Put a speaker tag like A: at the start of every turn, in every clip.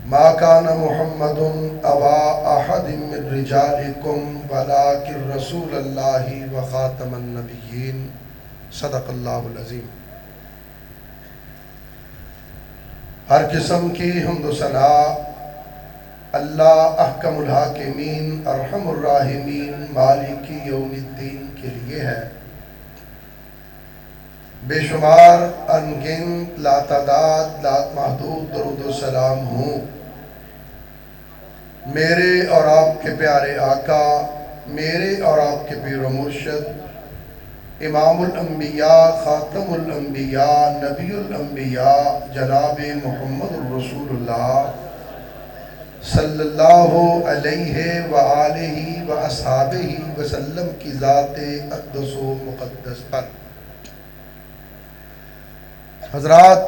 A: ما كان محمد أبا أحد من رجالكم ولكن رسول الله وخاتم النبيين صدق اللہ العظیم۔ ہر قسم کی حمد و ثنا اللہ احکم الحاکمین ارحم الراحمین مالک یوم الدین کے لیے ہے۔ بے شمار انگنت لاتعداد لات محدود درود و سلام ہوں میرے اور آپ کے پیارے آقا، میرے اور آپ کے پیر و مرشد، امام الانبیاء، خاتم الانبیاء، نبی الانبیاء، جناب محمد الرسول اللہ صلی اللہ علیہ وآلہ واصحابہ وسلم کی ذات اقدس و مقدس پر۔ حضرات،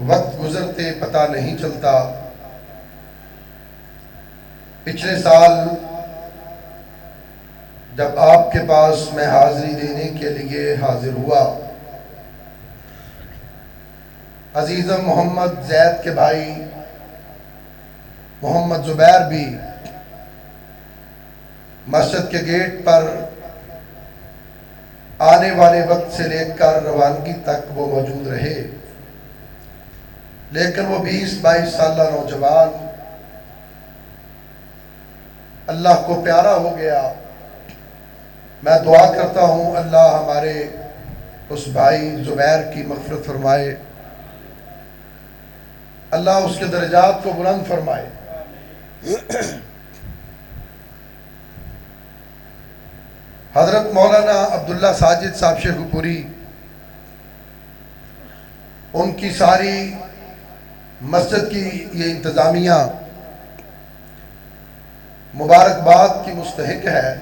A: وقت گزرتے پتہ نہیں چلتا۔ پچھلے سال جب آپ کے پاس میں حاضری دینے کے لیے حاضر ہوا، عزیزم محمد زید کے بھائی محمد زبیر بھی مسجد کے گیٹ پر آنے والے وقت سے لے کر روانگی تک وہ موجود رہے، لیکن وہ 20-22 سالہ نوجوان اللہ کو پیارا ہو گیا۔ میں دعا کرتا ہوں اللہ ہمارے اس بھائی زبیر کی مغفرت فرمائے، اللہ اس کے درجات کو بلند فرمائے۔ حضرت مولانا عبداللہ ساجد صاحب شیخو پوری، ان کی ساری مسجد کی یہ انتظامیہ مبارکباد کی مستحق ہے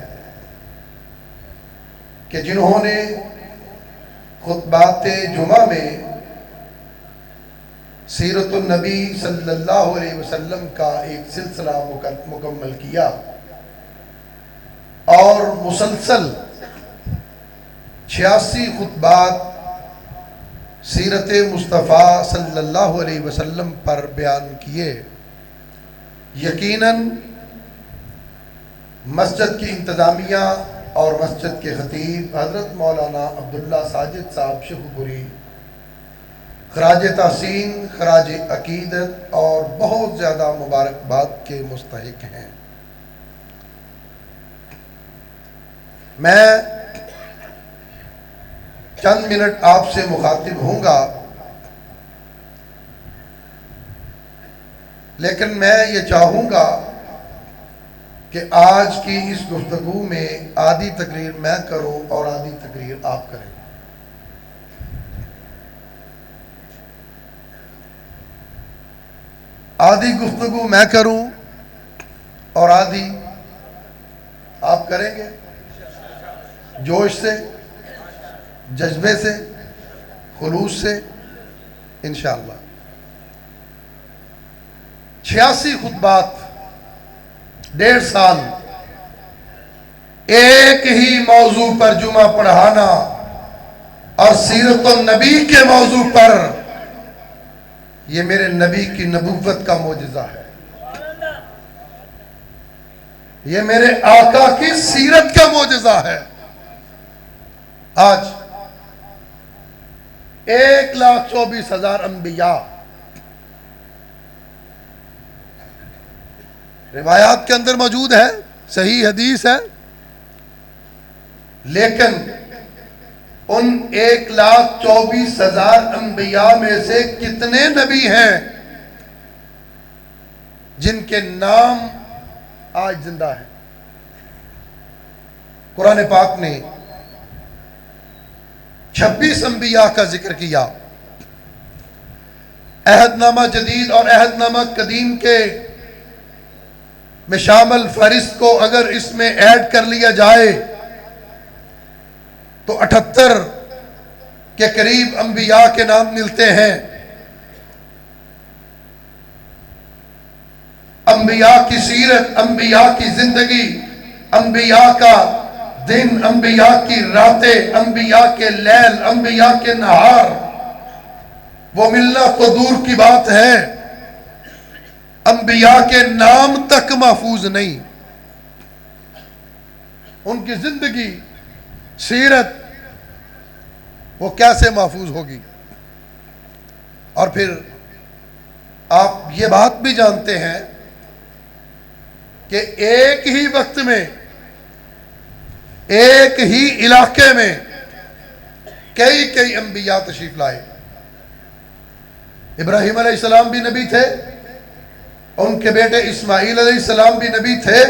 A: کہ جنہوں نے خطبات جمعہ میں سیرت النبی صلی اللہ علیہ وسلم کا ایک سلسلہ مکمل کیا اور مسلسل 86 خطبات سیرت مصطفیٰ صلی اللہ علیہ وسلم پر بیان کیے۔ یقیناً مسجد کی انتظامیہ اور مسجد کے خطیب حضرت مولانا عبداللہ ساجد صاحب شیخو پوری خراج تحسین، خراج عقیدت اور بہت زیادہ مبارکباد کے مستحق ہیں۔ میں چند منٹ آپ سے مخاطب ہوں گا، لیکن میں یہ چاہوں گا کہ آج کی اس گفتگو میں آدھی تقریر میں کروں اور آدھی تقریر آپ کریں۔ آدھی گفتگو میں کروں اور آدھی آپ کریں گے، جوش سے، جذبے سے، خلوص سے انشاءاللہ۔ 86 خطبات، 1.5 سال ایک ہی موضوع پر جمعہ پڑھانا اور سیرت النبی کے موضوع پر، یہ میرے نبی کی نبوت کا معجزہ ہے، یہ میرے آقا کی سیرت کا معجزہ ہے۔ آج 1,24,000 انبیاء روایات کے اندر موجود ہے، صحیح حدیث ہے، لیکن ان 1,24,000 انبیاء میں سے کتنے نبی ہیں جن کے نام آج زندہ ہیں؟ قرآن پاک نے 26 انبیاء کا ذکر کیا۔ عہد نامہ جدید اور عہد نامہ قدیم کے میں شامل فہرست کو اگر اس میں ایڈ کر لیا جائے تو 78 کے قریب انبیاء کے نام ملتے ہیں۔ انبیاء کی سیرت، انبیاء کی زندگی، انبیاء کا دن، انبیاء کی راتیں، انبیاء کے لیل، انبیاء کے نہار، وہ ملنا تو دور کی بات ہے، انبیاء کے نام تک محفوظ نہیں. ان کی زندگی، سیرت، وہ کیسے محفوظ ہوگی؟ اور پھر آپ یہ بات بھی جانتے ہیں کہ ایک ہی وقت میں، ایک ہی علاقے میں کئی انبیاء تشریف لائے. ابراہیم علیہ السلام بھی نبی تھے، ان کے بیٹے اسماعیل علیہ السلام بھی نبی تھے،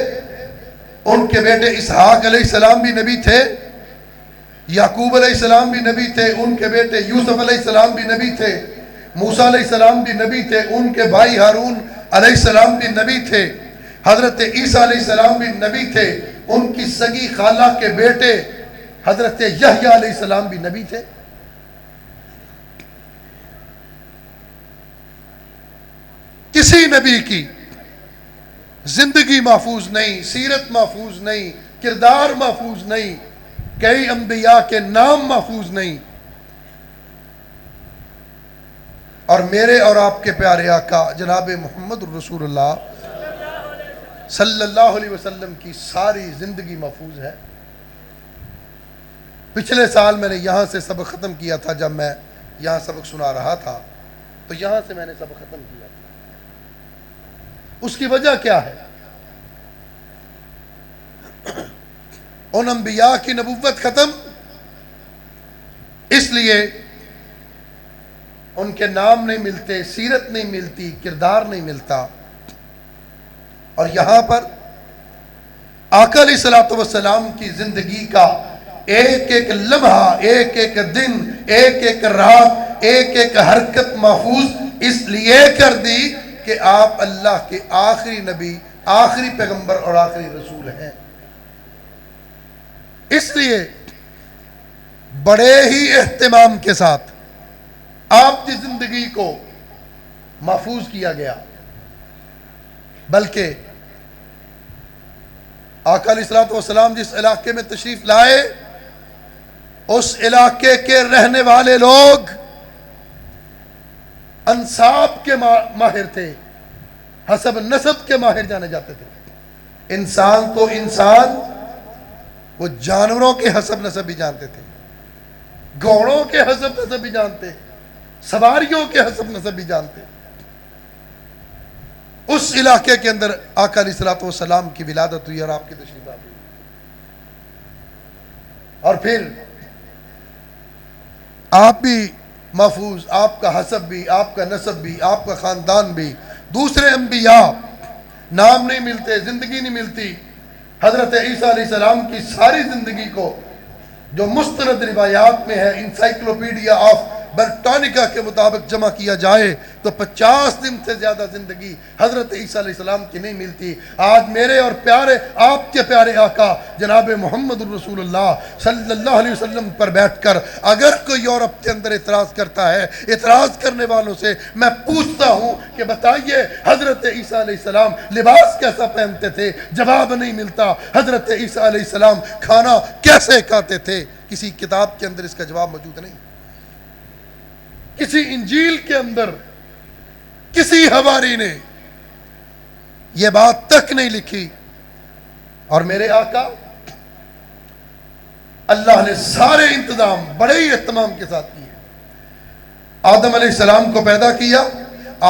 A: ان کے بیٹے اسحاق علیہ السلام بھی نبی تھے، یعقوب علیہ السلام بھی نبی تھے، ان کے بیٹے یوسف علیہ السلام بھی نبی تھے، موسیٰ علیہ السلام بھی نبی تھے، ان کے بھائی ہارون علیہ السلام بھی نبی تھے، حضرت عیسیٰ علیہ السلام بھی نبی تھے، ان کی سگی خالہ کے بیٹے حضرت یحییٰ علیہ السلام بھی نبی تھے. کسی نبی کی زندگی محفوظ نہیں، سیرت محفوظ نہیں، کردار محفوظ نہیں، کئی انبیاء کے نام محفوظ نہیں. اور میرے اور آپ کے پیارے آقا جناب محمد رسول اللہ صلی اللہ علیہ وسلم کی ساری زندگی محفوظ ہے. پچھلے سال میں نے یہاں سے سبق ختم کیا تھا، جب میں یہاں سبق سنا رہا تھا تو یہاں سے میں نے سبق ختم کیا تھا. اس کی وجہ کیا ہے؟ ان انبیاء کی نبوت ختم اس لیے ان کے نام نہیں ملتے، سیرت نہیں ملتی، کردار نہیں ملتا. اور یہاں پر آقا علیہ الصلوۃ والسلام کی زندگی کا ایک ایک لمحہ، ایک ایک دن، ایک ایک رات، ایک ایک حرکت محفوظ اس لیے کر دی کہ آپ اللہ کے آخری نبی، آخری پیغمبر اور آخری رسول ہیں. اس لیے بڑے ہی اہتمام کے ساتھ آپ کی زندگی کو محفوظ کیا گیا. بلکہ آقا علیہ الصلوۃ والسلام جس علاقے میں تشریف لائے، اس علاقے کے رہنے والے لوگ انساب کے ماہر تھے، حسب نسب کے ماہر جانے جاتے تھے. انسان تو انسان، وہ جانوروں کے حسب نسب بھی جانتے تھے، گھوڑوں کے حسب نسب بھی جانتے، سواریوں کے حسب نسب بھی جانتے. اس علاقے کے اندر آقا علیہ الصلوۃ والسلام کی ولادت ہوئی اور آپ کی تشریف آوری. اور پھر آپ بھی محفوظ، آپ کا حسب بھی، آپ کا نسب بھی، آپ کا خاندان بھی. دوسرے انبیاء نام نہیں ملتے، زندگی نہیں ملتی. حضرت عیسیٰ علیہ السلام کی ساری زندگی کو جو مستند روایات میں ہے، انسائکلوپیڈیا آف برٹانیکا کے مطابق جمع کیا جائے تو 50 دن سے زیادہ زندگی حضرت عیسیٰ علیہ السلام کی نہیں ملتی. آج میرے اور پیارے آپ کے پیارے آقا جناب محمد رسول اللہ صلی اللہ علیہ وسلم پر بیٹھ کر اگر کوئی یورپ کے اندر اعتراض کرتا ہے، اعتراض کرنے والوں سے میں پوچھتا ہوں کہ بتائیے حضرت عیسیٰ علیہ السلام لباس کیسا پہنتے تھے؟ جواب نہیں ملتا. حضرت عیسیٰ علیہ السلام کھانا کیسے کھاتے تھے؟ کسی کتاب کے اندر اس کا جواب موجود نہیں. کسی انجیل کے اندر کسی حواری نے یہ بات تک نہیں لکھی. اور میرے آقا اللہ نے سارے انتظام بڑے ہی اہتمام کے ساتھ کیے. آدم علیہ السلام کو پیدا کیا،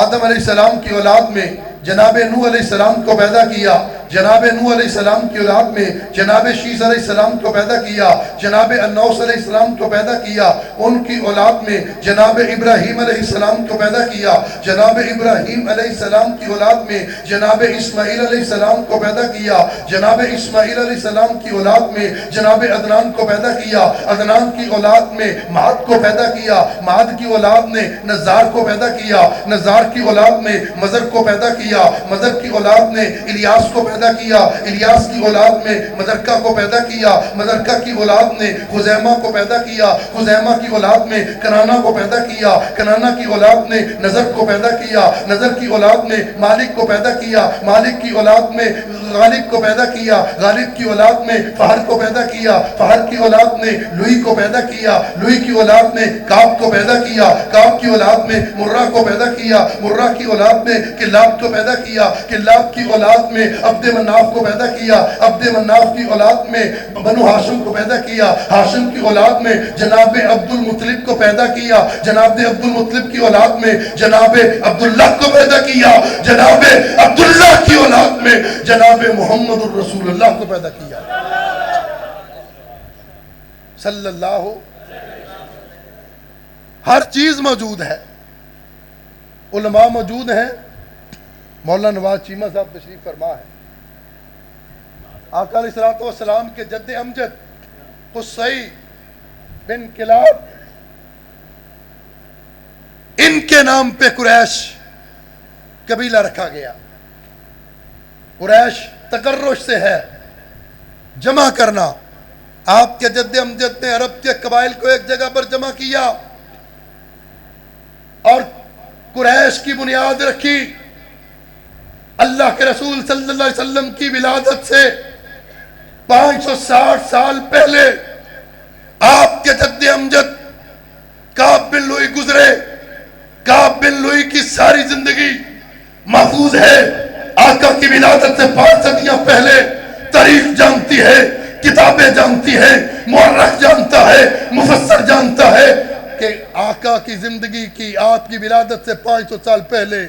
A: آدم علیہ السلام کی اولاد میں جناب نوح علیہ السلام کو پیدا کیا، جناب نوح علیہ السلام کی اولاد میں جناب شیس علیہ السلام کو پیدا کیا، جناب انوس علیہ السلام کو پیدا کیا، ان کی اولاد میں جناب ابراہیم علیہ السلام کو پیدا کیا، جناب ابراہیم علیہ السلام کی اولاد میں جناب اسماعیل علیہ السلام کو پیدا کیا، جناب اسماعیل علیہ السلام کی اولاد میں جناب عدنان کو پیدا کیا، عدنان کی اولاد میں معد کو پیدا کیا، معد کی اولاد نے نزار کو پیدا کیا، نزار کی اولاد نے مزر کو پیدا کیا، مزر کی اولاد نے الیاس کو پیدا پیدا کیا، الیاس کی اولاد میں مدرکہ کو پیدا کیا، مدرکہ کی اولاد نے خزیمہ کو پیدا کیا، خزیمہ کی اولاد میں کنانہ کو پیدا کیا، کنانہ کی اولاد نے نظر کو پیدا کیا، نظر کی اولاد نے مالک کو پیدا کیا، مالک کی اولاد میں غالب کو پیدا کیا، غالب کی اولاد میں فہر کو پیدا کیا، فہر کی اولاد نے لوئی کو پیدا کیا، لوئی کی اولاد نے کعب کو پیدا کیا، کعب کی اولاد میں مرہ کو پیدا کیا، مرہ کی اولاد میں کلاب کو پیدا کیا، کلاب کی اولاد میں عبد مناف کو پیدا کیا، عبد مناف کی اولاد میں بنو ہاشم کو پیدا کیا، ہاشم کی اولاد میں جناب عبد المطلب کو پیدا کیا، جناب عبد المطلب کی اولاد میں جناب عبداللہ کو پیدا کیا، جناب عبداللہ کی اولاد میں جناب محمد الرسول اللہ کو پیدا کیا صلی اللہ. ہر چیز موجود ہے، علماء موجود ہیں. مولانا نواز چیمہ صاحب تشریف فرما ہے. آقا علیہ السلام کے جد امجد قصی بن کلاب، ان کے نام پہ قریش قبیلہ رکھا گیا. قریش تقرش سے ہے، جمع کرنا. آپ کے جد امجد نے عرب کے قبائل کو ایک جگہ پر جمع کیا اور قریش کی بنیاد رکھی. اللہ کے رسول صلی اللہ علیہ وسلم کی ولادت سے 560 سال پہلے آپ کے جد امجد کعب بن لوئی گزرے. کعب بن لوئی کی ساری زندگی محفوظ ہے. آقا کی ولادت سے 5 صدیاں پہلے تاریخ جانتی ہے، کتابیں جانتی ہے، مورخ جانتا ہے، مفسر جانتا ہے کہ آقا کی زندگی کی، آپ کی ولادت سے 500 سال پہلے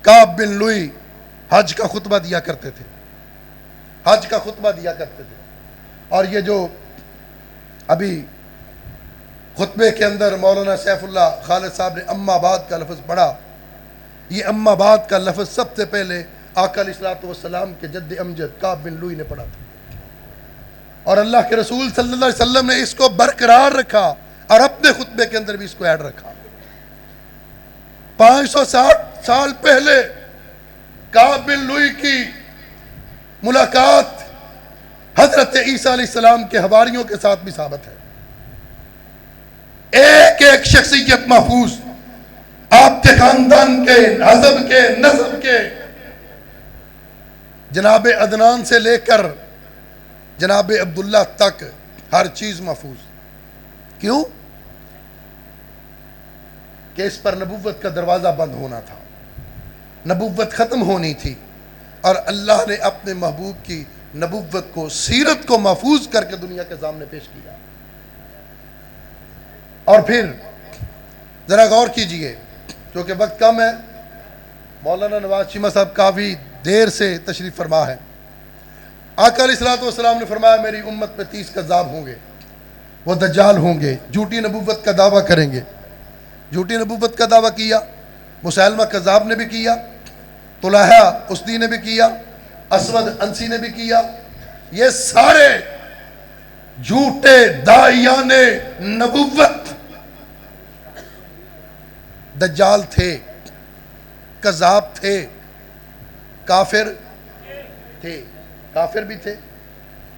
A: کعب بن لوئی حج کا خطبہ دیا کرتے تھے، حج کا خطبہ دیا کرتے تھے. اور یہ جو ابھی خطبے کے اندر مولانا سیف اللہ خالد صاحب نے اما بعد کا لفظ پڑھا، یہ اما بعد کا لفظ سب سے پہلے آقا علیہ السلام کے جد امجد کعب بن لوئی نے پڑھا تھا. اور اللہ کے رسول صلی اللہ علیہ وسلم نے اس کو برقرار رکھا اور اپنے خطبے کے اندر بھی اس کو ایڈ رکھا. 560 سال پہلے کعب بن لوئی کی ملاقات حضرت عیسیٰ علیہ السلام کے حواریوں کے ساتھ بھی ثابت ہے. ایک ایک شخصیت محفوظ، آپ کے خاندان کے، حزب کے، نسب کے، جناب عدنان سے لے کر جناب عبداللہ تک ہر چیز محفوظ. کیوں؟ کہ اس پر نبوت کا دروازہ بند ہونا تھا، نبوت ختم ہونی تھی، اور اللہ نے اپنے محبوب کی نبوت کو، سیرت کو محفوظ کر کے دنیا کے سامنے پیش کیا. اور پھر ذرا غور کیجئے، کیونکہ وقت کم ہے. مولانا نواز چیمہ صاحب کافی دیر سے تشریف فرما ہے. آقا علیہ السلام نے فرمایا میری امت پہ 30 کذاب ہوں گے، وہ دجال ہوں گے، جھوٹی نبوت کا دعویٰ کریں گے. جھوٹی نبوت کا دعویٰ کیا مسیلمہ کذاب نے بھی کیا، طلحہ اسدی نے بھی کیا، اسود انسی نے بھی کیا. یہ سارے جھوٹے داعیان نبوت دجال تھے، کذاب تھے، کافر تھے، کافر بھی تھے.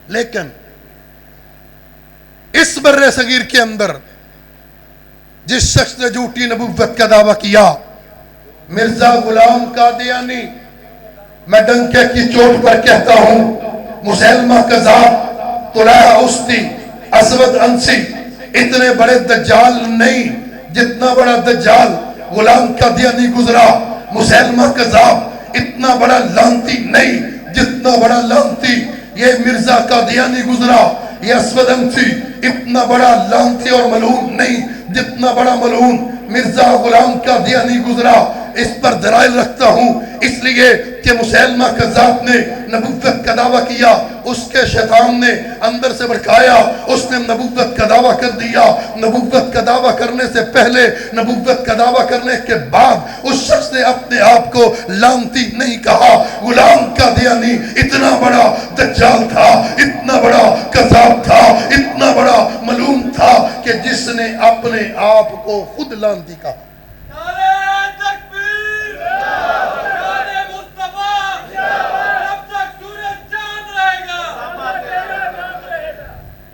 A: لیکن اس بر صغیر کے اندر جس شخص نے جھوٹی نبوت کا دعویٰ کیا، مرزا غلام قادیانی، میں ڈنکے کی چوٹ پر کہتا ہوں، مسیلمہ کذاب، طلحہ اسدی، اسود انسی اتنے بڑے دجال نہیں جتنا بڑا دجال غلام قادیانی گزرا. مسیلمہ کذاب اتنا بڑا لانتی نہیں جتنا بڑا لانتی یہ مرزا قادیانی گزرا. یہ اسود انسی اتنا بڑا لانتی اور ملعون نہیں جتنا بڑا ملعون مرزا غلام قادیانی گزرا. اس پر دلائل رکھتا ہوں اس لیے کہ مسیلمہ کذاب نے نبوت کا دعویٰ کیا، اس کے شیطان نے اندر سے بھڑکایا، اس نے نبوت کا دعویٰ کر دیا. نبوت کا دعویٰ کرنے سے پہلے، نبوت کا دعویٰ کرنے کے بعد اس شخص نے اپنے آپ کو لانتی نہیں کہا. غلام قادیانی اتنا بڑا دجال تھا، اتنا بڑا کذاب تھا، اتنا بڑا ملعون تھا کہ جس نے اپنے آپ کو خود لانتی کہا.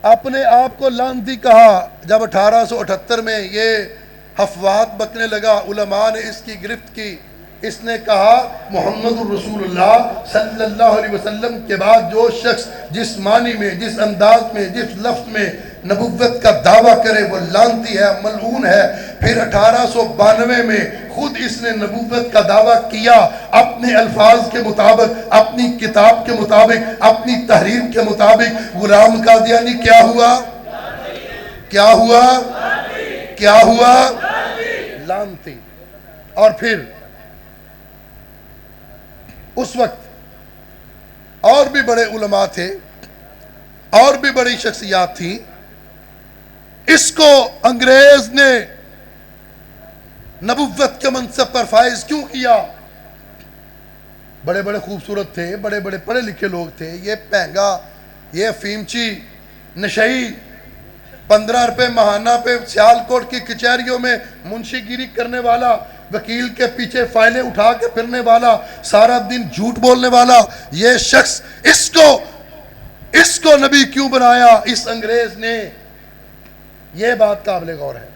A: اپنے آپ کو لعنتی کہا جب 1878 میں یہ افواہ بکنے لگا، علماء نے اس کی گرفت کی، اس نے کہا محمد الرسول اللہ صلی اللہ علیہ وسلم کے بعد جو شخص جس معنی میں، جس انداز میں، جس لفظ میں نبوت کا دعویٰ کرے وہ لعنتی ہے، ملعون ہے۔ پھر 1892 میں خود اس نے نبوت کا دعویٰ کیا، اپنے الفاظ کے مطابق، اپنی کتاب کے مطابق، اپنی تحریر کے مطابق۔ غلام قادیانی کیا ہوا؟ کیا ہوا؟ کیا ہوا؟ لعنتی۔ اور پھر اس وقت اور بھی بڑے علماء تھے، اور بھی بڑی شخصیات تھیں، اس کو انگریز نے نبوت کے منصب پر فائز کیوں کیا؟ بڑے بڑے خوبصورت تھے، بڑے بڑے پڑھے لکھے لوگ تھے، یہ پہنگا، یہ فیمچی، نشئی، 15 روپے ماہانہ پہ سیالکوٹ کی کچہریوں میں منشی گیری کرنے والا، وکیل کے پیچھے فائلیں اٹھا کے پھرنے والا، سارا دن جھوٹ بولنے والا، یہ شخص اس کو نبی کیوں بنایا اس انگریز نے؟ یہ بات قابل غور ہے۔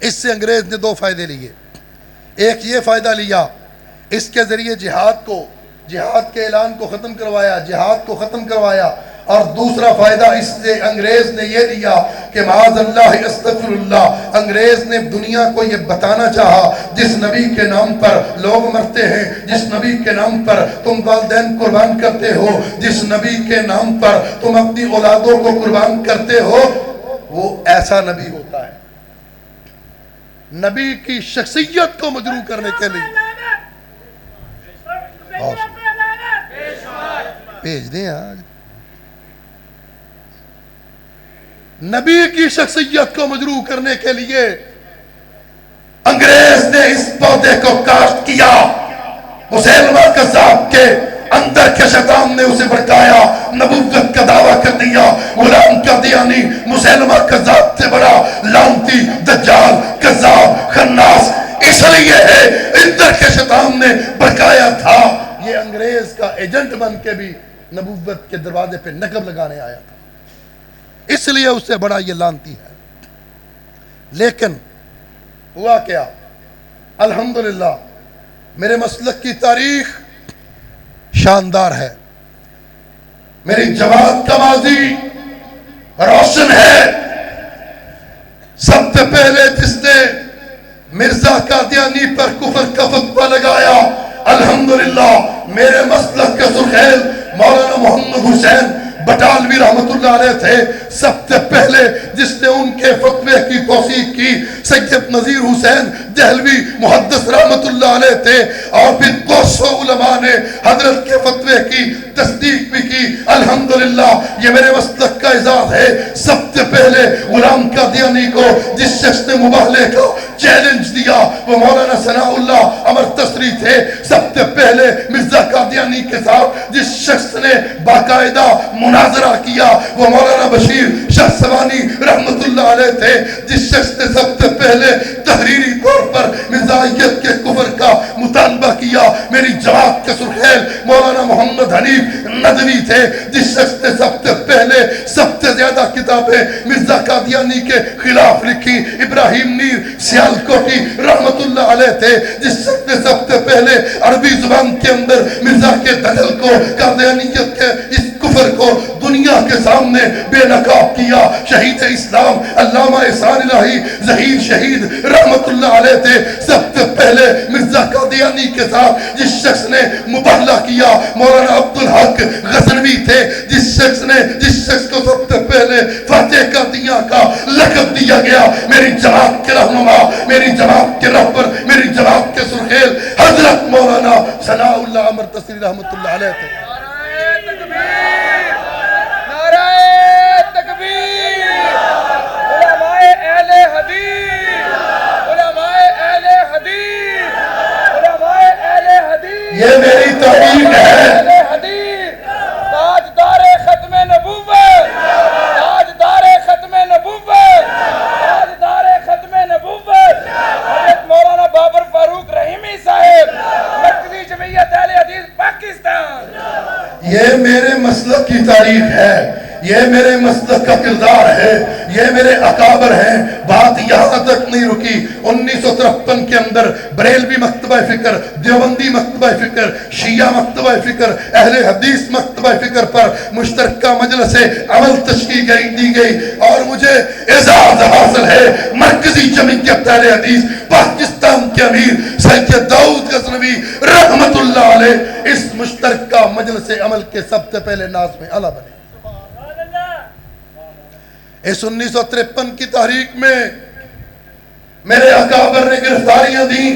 A: اس سے انگریز نے 2 فائدے لیے۔ ایک یہ فائدہ لیا، اس کے ذریعے جہاد کے اعلان کو ختم کروایا، جہاد کو ختم کروایا۔ اور دوسرا فائدہ اس سے انگریز نے یہ لیا کہ معاذ اللہ استغفر اللہ، انگریز نے دنیا کو یہ بتانا چاہا جس نبی کے نام پر لوگ مرتے ہیں، جس نبی کے نام پر تم والدین قربان کرتے ہو، جس نبی کے نام پر تم اپنی اولادوں کو قربان کرتے ہو، وہ ایسا نبی ہوتا ہے۔ نبی کی شخصیت کو مجروح کرنے کے لیے بھیج دیں آج۔ نبی کی شخصیت کو مجروح کرنے کے لیے انگریز نے اس پودے کو کاشت کیا۔ مسیلمہ کذاب کے اندر کے شیطان نے اسے بھڑکایا، نبوت کا دعویٰ کر دیا۔ غلام قادیانی مسیلمہ کذاب سے بڑا لعنتی، دجال، کذاب، خناس اس لیے ہے اندر کے شیطان نے بھڑکایا تھا۔ یہ انگریز کا ایجنٹ بن کے بھی نبوت کے دروازے پہ نقب لگانے آیا تھا، اس لیے اس سے بڑا یہ لعنتی ہے۔ لیکن ہوا کیا؟ الحمدللہ میرے مسلک کی تاریخ شاندار ہے، میری جماعت کا ماضی روشن ہے۔ سب سے پہلے جس نے مرزا قادیانی پر کفر کا فتویٰ لگایا، الحمدللہ میرے مسلک کے سرخیل مولانا محمد حسین بٹالوی رحمت اللہ علیہ تھے۔ سب سے پہلے جس نے ان کے فتوے کی توثیق کی سید نذیر حسین دہلوی محدث رحمت اللہ علیہ تھے، اور پھر 200 علماء نے حضرت کے فتوے کی تصدیق بھی کی۔ الحمدللہ یہ میرے مسلک کا اعزاز ہے۔ سب سے پہلے غلام قادیانی کو جس شخص نے مباہلے کا چیلنج دیا وہ مولانا ثناء اللہ امر تسری تھے۔ سب سے پہلے مرزا قادیانی کے ساتھ جس شخص نے باقاعدہ مناظرہ کیا وہ مولانا بشیر شاہ سوانی رحمت اللہ علیہ تھے۔ جس شخص نے سب سے پہلے تحریری طور پر مرزائیت کے کفر کا مطالبہ کیا میری جماعت کے سرخیل مولانا محمد حنیف ندوی تھے۔ جس شخص نے سب سے پہلے سب سے زیادہ کتابیں مرزا قادیانی کے خلاف لکھی ابراہیم میر سیالکوٹی رحمت اللہ علیہ تھے۔ جس شخص نے سب سے پہلے عربی زبان کے اندر مرزا کے دجل کو، قادیانیت کے اس کفر کو دنیا کے سامنے بے نقاب کیا شہید اسلام علامہ احسان الہی ظہیر شہید رحمت اللہ علیہ تھے۔ سب سے پہلے مرزا قادیانی کے ساتھ جس شخص نے مباہلہ کیا مولانا عبدالحق غزنوی تھے۔ جس شخص کو سب سے پہلے فاتح قادیاں کا لقب دیا گیا میری جماعت کے رہنما، میری جماعت کے رہبر، میری جماعت کے سرخیل حضرت مولانا ثناء اللہ امر تسری رحمت اللہ علیہ تھے۔ یہ میری تحریک ہے۔
B: تاجدار ختم نبوت، تاجدار ختم نبوت، تاجدار ختم نبوت حضرت مولانا بابر فاروق رحیمی صاحب مرکزی جمعیت اہل حدیث پاکستان۔
A: یہ میرے مسلک کی تاریخ ہے، یہ میرے مسلک کا کردار ہے، یہ میرے اکابر ہیں۔ بات یہاں تک نہیں رکی، 1953 کے اندر بریلوی مکتبہ فکر، دیوبندی مکتبہ فکر، شیعہ مکتبہ فکر، اہل حدیث مکتبہ فکر پر مشترکہ مجلس عمل تشکیل دی گئی، اور مجھے اعزاز حاصل ہے مرکزی جمعیت اہل حدیث پاکستان کے امیر سید داؤد غزنوی رحمت اللہ علیہ اس مشترکہ مجلس عمل کے سب سے پہلے ناظم اعلیٰ بنے۔ اس 1953 کی تحریک میں میرے اکابر نے گرفتاریاں دیں۔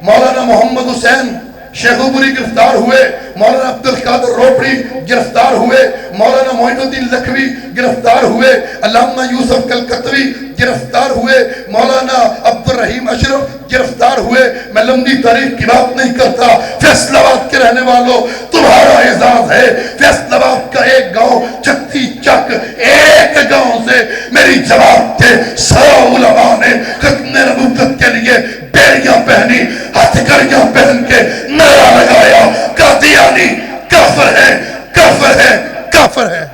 A: مولانا محمد حسین شیخوپوری گرفتار ہوئے، مولانا عبدالقادر روپڑی گرفتار ہوئے، مولانا معین الدین لکھوی گرفتار ہوئے، علامہ یوسف کلکتوی گرفتار ہوئے، مولانا عبد الرحیم اشرف گرفتار ہوئے۔ میں لمبی تاریخ کی بات نہیں کرتا، فیصل آباد کے رہنے والوں تمہارا اعزاز ہے۔ فیصل آباد کا ایک گاؤں چھتی چک، ایک گاؤں سے میری جماعت کے 100 علماء نے ختم نبوت کے لیے بیڑیاں پہنی، ہتھ کڑیاں پہن کے نعرہ لگایا، قادیانی کافر ہے، کافر ہے، کافر ہے۔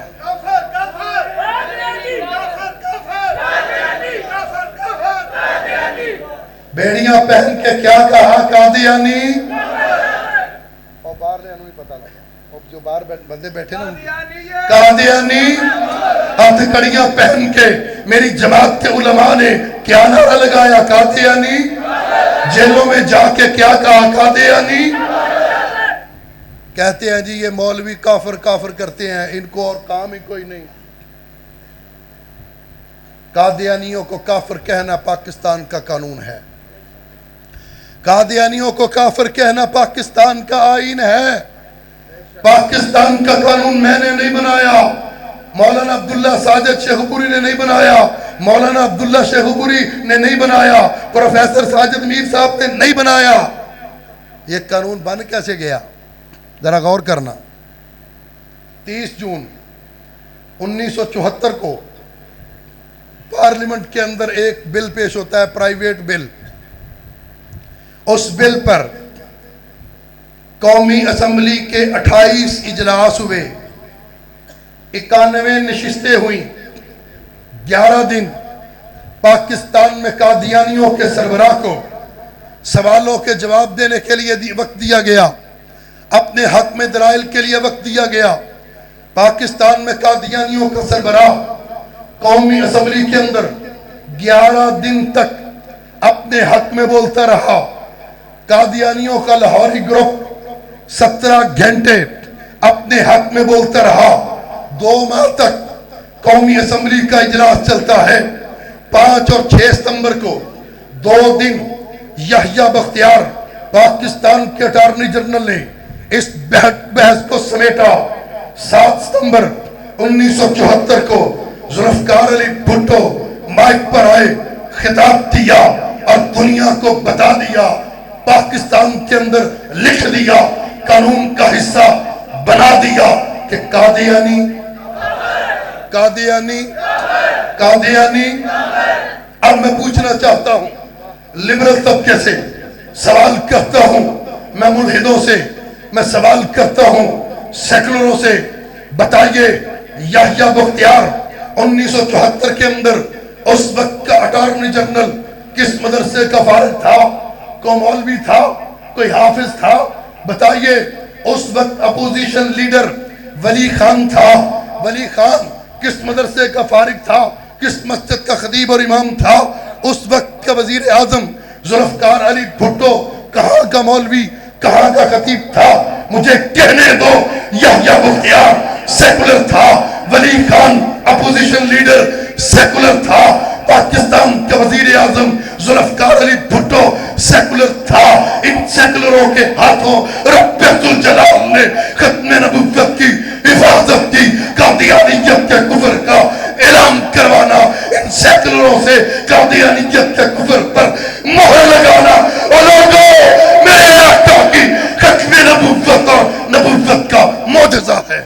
A: بیڑیاں پہن کے کیا کہا؟ قادیانی۔ اور باہر نے انہوں پتہ لگا، اور جو باہر بندے بیٹھے نا قادیانی، ہاتھ کڑیاں پہن کے میری جماعت کے علماء نے کیا نعرہ لگایا؟ قادیانی۔ جیلوں میں جا کے کیا کہا؟ قادیانی۔ کہتے ہیں جی یہ مولوی کافر کافر کرتے ہیں، ان کو اور کام ہی کوئی نہیں۔ قادیانیوں کو کافر کہنا پاکستان کا قانون ہے، قادیانیوں کو کافر کہنا پاکستان کا آئین ہے، پاکستان کا قانون میں نے نہیں بنایا، مولانا عبداللہ ساجد شیخوپوری نے نہیں بنایا، مولانا عبداللہ شیخوپوری نے نہیں بنایا، پروفیسر ساجد میر صاحب نے نہیں بنایا۔ یہ قانون بن کیسے گیا؟ ذرا غور کرنا۔ 30 جون 1974 کو پارلیمنٹ کے اندر ایک بل پیش ہوتا ہے، پرائیویٹ بل۔ اس بل پر قومی اسمبلی کے 28 اجلاس ہوئے، 91 نشستیں ہوئیں، 11 دن پاکستان میں قادیانیوں کے سربراہ کو سوالوں کے جواب دینے کے لیے وقت دیا گیا، اپنے حق میں دلائل کے لیے وقت دیا گیا۔ پاکستان میں قادیانیوں کا سربراہ قومی اسمبلی کے اندر 11 دن تک اپنے حق میں بولتا رہا۔ قادیانیوں کا لاہوری گروپ 17 گھنٹے اپنے حق میں بولتا رہا۔ 2 ماہ تک قومی اسمبلی کا اجلاس چلتا ہے۔ 5 اور 6 ستمبر کو 2 دن یحییٰ بختیار پاکستان کے اٹارنی جنرل نے اس بحث کو سمیٹا۔ 7 ستمبر 1974 کو ذوالفقار علی بھٹو مائک پر آئے، خطاب دیا اور دنیا کو بتا دیا، پاکستان کے اندر لکھ دیا، قانون کا حصہ بنا دیا کہ قادیانی قادیانی قادیانی۔ اب میں پوچھنا چاہتا ہوں، لبرل طبقے سے سوال کرتا ہوں، میں ملحدوں سے میں سوال کرتا ہوں، سیکولروں سے، بتائیے یحییٰ بختیار 1974 کے اندر اس وقت کا اٹارنی جنرل کس مدرسے کا فارغ تھا؟ کوئی مولوی تھا؟ کوئی حافظ تھا؟ بتائیے اس وقت اپوزیشن لیڈر ولی خان تھا، ولی خان کس مدرسے کا فارغ تھا؟ کس مسجد کا خطیب اور امام تھا؟ اس وقت کا وزیر اعظم ذوالفقار علی بھٹو کہاں کا مولوی، کہاں کا خطیب تھا؟ مجھے کہنے دو، یحییٰ بختیار سیکولر تھا، ولی خان اپوزیشن لیڈر سیکولر تھا، پاکستان کا وزیر اعظم ذوالفقار علی بھٹو سیکولر تھا۔ ان سیکولروں کے ہاتھوں رب ذوالجلال نے ختم نبوت کی حفاظت کی، قادیانیت کے کفر کا اعلان کروانا، ان سیکولروں سے قادیانیت کے کفر پر مہر لگانا، اور لوگوں میرے آقا کی ختم نبوت اور نبوت کا معجزہ ہے۔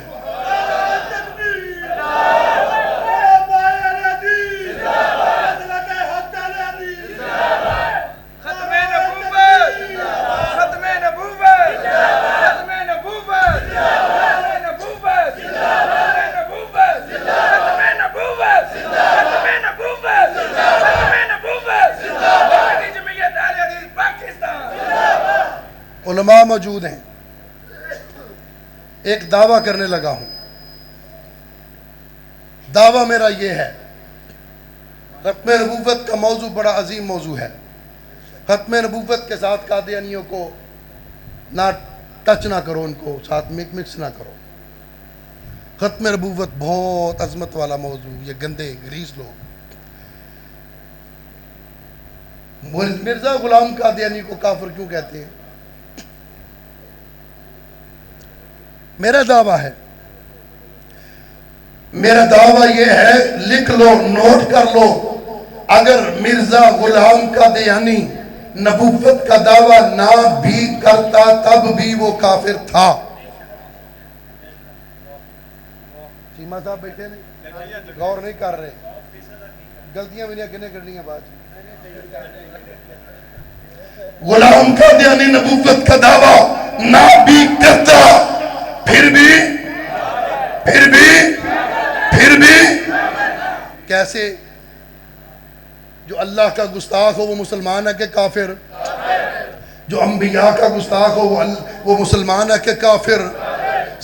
A: علماء موجود ہیں. ایک دعویٰ کرنے لگا ہوں. دعویٰ میرا یہ ہے، ختم نبوت کا موضوع بڑا عظیم موضوع ہے. ختم نبوت کے ساتھ قادیانیوں کو نہ ٹچ نہ کرو، ان کو ساتھ مکس نہ کرو. ختم نبوت بہت عظمت والا موضوع. یہ گندے گریز لوگ مرزا غلام قادیانی کو کافر کیوں کہتے ہیں؟ میرا دعویٰ ہے، میرا دعویٰ یہ ہے، لکھ لو، نوٹ کر لو، اگر مرزا غلام قادیانی نبوت کا دعویٰ نہ بھی کرتا تب بھی وہ کافر تھا. چیمہ صاحب بیٹھے نہیں، غور نہیں کر رہے، غلطیاں بھی نہیں کنے کرنی ہیں. بات غلام قادیانی نبوت کا دعویٰ نہ بھی کرتا پھر بھی کیسے؟ جو اللہ کا گستاخ ہو وہ مسلمان ہے کہ کافر؟ جو انبیاء کا گستاخ ہو وہ مسلمان ہے کہ کافر؟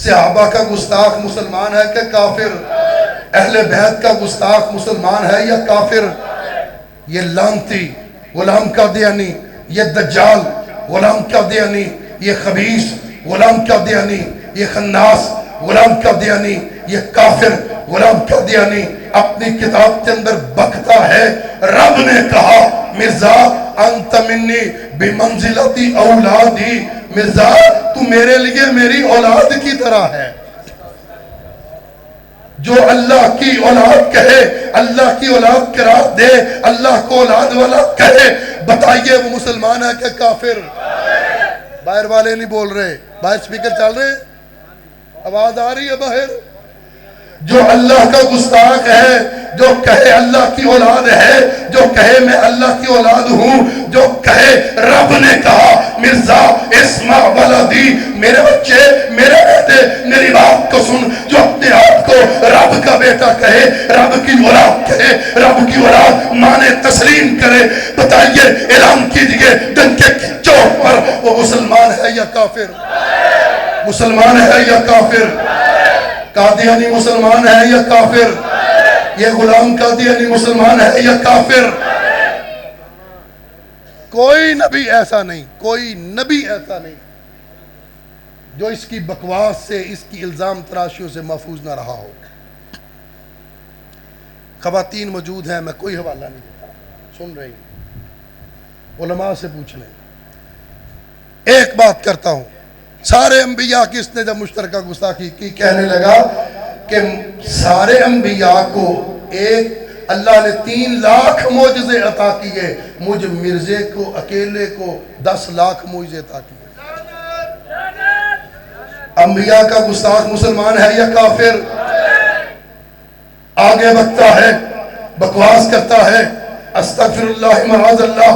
A: صحابہ کا گستاخ مسلمان ہے کہ کافر؟ اہل بیت کا گستاخ مسلمان ہے یا کافر؟ یہ لعنتی غلام قادیانی، یہ دجال غلام قادیانی، یہ خبیث غلام قادیانی، یہ خناس غلام قادیانی، یہ کافر غلام قادیانی اپنی کتاب کے اندر بکتا ہے. رب نے کہا مرزا انت منی بمنزلتی اولادی، مرزا تو میرے لیے میری اولاد کی طرح ہے. جو اللہ کی اولاد کہے، اللہ کی اولاد قرار دے، اللہ کو اولاد والا کہے، بتائیے وہ مسلمان ہے کہ کافر؟ باہر والے نہیں بول رہے، باہر سپیکر چل رہے، آواز آ رہی ہے باہر؟ جو اللہ کا گستاخ ہے، جو کہے اللہ کی اولاد ہے، جو کہے میں اللہ کی اولاد ہوں، جو کہے رب نے کہا مرزا اسمع ولدی، میرے بچے، میرے بیٹے، میری بات کو سن، جو اپنے آپ کو رب کا بیٹا کہے، رب کی اولاد کہے، رب کی اولاد مانے تسلیم کرے، بتائیے، اعلان کیجئے ڈنکے کی چوٹ پر، وہ مسلمان ہے یا کافر؟ مسلمان ہے یا کافر؟ قادیانی مسلمان ہے یا کافر؟ یہ غلام قادیانی مسلمان ہے یا کافر؟ کوئی نبی ایسا نہیں، کوئی نبی ایسا نہیں جو اس کی بکواس سے، اس کی الزام تراشیوں سے محفوظ نہ رہا ہو. خواتین موجود ہیں، میں کوئی حوالہ نہیں دیتا، سن رہی ہیں، علماء سے پوچھ لیں. ایک بات کرتا ہوں، سارے انبیاء کی اس نے جب مشترکہ گستاخی کی، کہنے لگا کہ سارے انبیاء کو ایک اللہ نے 3 لاکھ معجزے عطا کیے، مجھ مرزے کو اکیلے کو 10 لاکھ معجزے عطا کیے. انبیاء کا گستاخ مسلمان ہے یا کافر؟ آگے بڑھتا ہے، بکواس کرتا ہے، استغفر اللہ معاذ اللہ،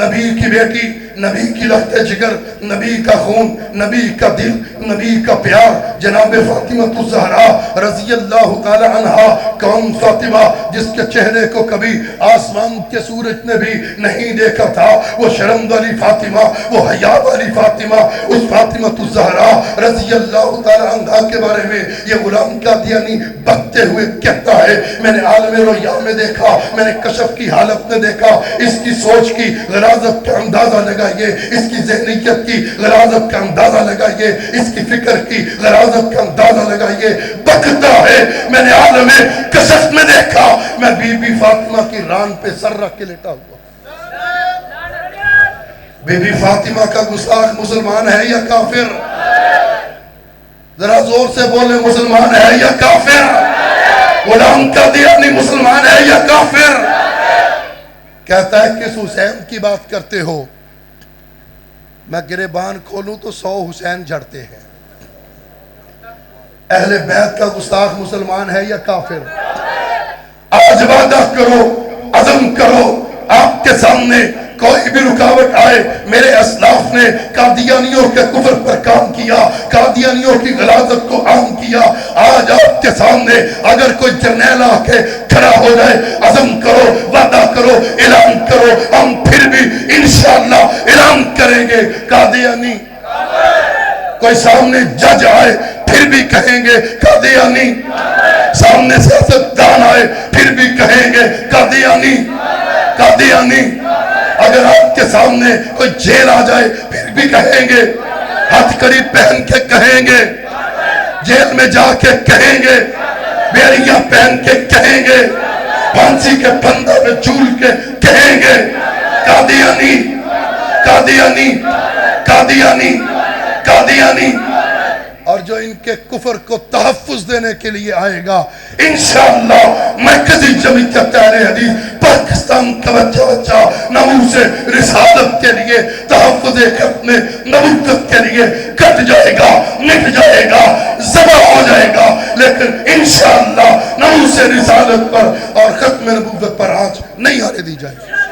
A: نبی کی بیٹی، نبی کی لخت جگر، نبی کا خون، نبی کا دل، نبی کا پیار، جناب فاطمہ الزہرا رضی اللہ تعالی عنہا. کون فاطمہ جس کے چہرے کو کبھی آسمان کے سورج نے بھی نہیں دیکھا تھا، وہ شرم والی فاطمہ، وہ حیا والی فاطمہ، اس فاطمہ الزہرا رضی اللہ تعالی عنہا کے بارے میں یہ غلام قادیانی بکتے ہوئے کہتا ہے، میں نے عالم رؤیا میں دیکھا، میں نے کشف کی حالت میں دیکھا، اس کی سوچ کی غلاظت کا اندازہ لگائیے، اس کی ذہنیت کی غلاظت کا اندازہ لگائیے، اس کی فکر کی غلاظت کا اندازہ لگائیے. بکتا ہے، میں نے عالم کشف میں دیکھا، میں بی بی فاطمہ کی ران پہ سر رکھ کے لیٹا ہوا. بی بی فاطمہ کا گستاخ مسلمان ہے یا کافر؟ ذرا زور سے بولے، مسلمان ہے یا کافر؟ غلام قادیانی مسلمان ہے یا کافر؟ کہتا ہے کس حسین کی بات کرتے ہو؟ میں گریبان کھولوں تو 100 حسین جھڑتے ہیں. اہل بیت کا گستاخ مسلمان ہے یا کافر؟ آج وعدہ کرو، عزم کرو، آپ کے سامنے کوئی بھی رکاوٹ آئے. میرے اسلاف نے قادیانیوں کے کفر پر کام کیا، قادیانیوں کی غلاظت کو عام کیا. آج آپ کے سامنے اگر کوئی جرنیل آ کے کھڑا ہو جائے، عزم کرو، وعدہ کرو، اعلان کرو، ہم پھر بھی انشاءاللہ اعلان کریں گے، قادیانی کوئی سامنے جج آئے پھر بھی کہیں گے قادیانی، سامنے سیاستدان آئے پھر بھی کہیں گے قادیانی، قادیانی۔ اگر آپ کے سامنے کوئی جیل آ جائے پھر بھی کہیں گے، ہتھ کڑی پہن کے کہیں گے، جیل میں جا کے کہیں گے، بیڑیاں پہن کے کہیں گے، پھانسی کے پھندے پہ جھول کے کہیں گے قادیانی، قادیانی، قادیانی، قادیانی۔ اور جو ان کے کفر کو تحفظ دینے کے لیے آئے گا انشاءاللہ مرکزی جمعیت اہل حدیث پاکستان کا بچہ ناموس رسالت کے لیے، تحفظ ختم نبوت کے لیے کٹ جائے گا، مٹ جائے گا، ذبح ہو جائے گا، لیکن انشاءاللہ ناموس رسالت پر اور ختم نبوت پر آنچ نہیں آنے دی جائے گی۔